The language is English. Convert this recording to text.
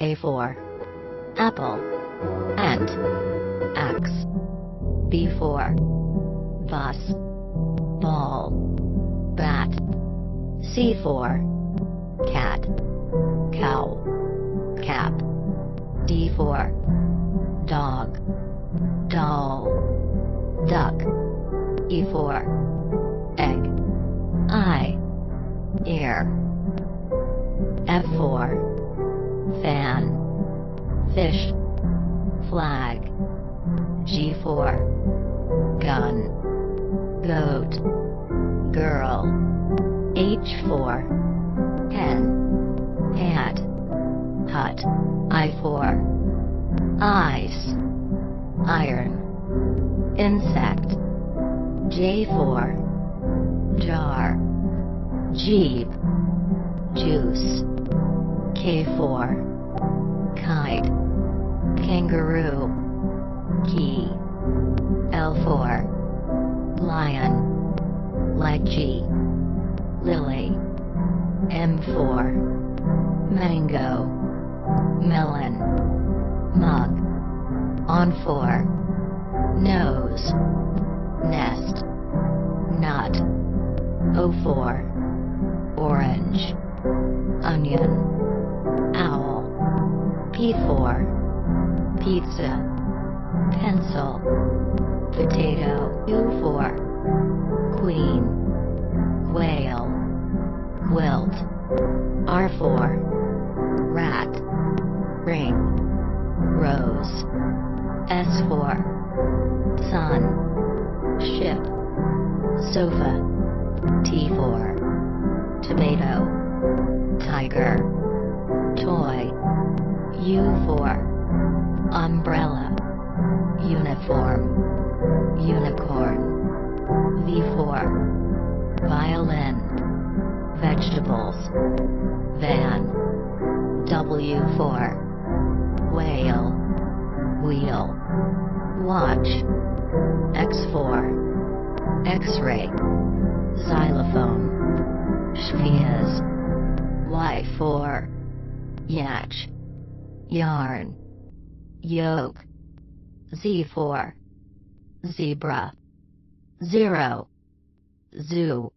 A for apple. Ant. X. B for bus. Ball. Bat. C for cat. Cow. Cap. D for dog. Doll. Duck. E for egg. I. Ear. F for fan. Fish. Flag. G for gun. Goat. Girl. H for hen. Hat. Hut. I for ice. Iron. Insect. J for jar. Jeep. Juice. K for kite. Kangaroo. Key. L for lion. Lychee. Lily. M for mango. Melon. Mug. On for nose. Nest. Nut. O for orange. Onion. Owl. P for pizza. Pencil. Potato. U for queen. Quail. Quilt. R for rat. Ring. Rose. S for sun. Ship. Sofa. T for tomato. Tiger. Toy. U for umbrella. Uniform. Unicorn. V for violin. Vegetables. Van. W for whale. Wheel. Watch. X for X-ray. Xylophone. Schviz. Y for yatch. Yarn. Yoke. Z for zebra. Zero. Zoo.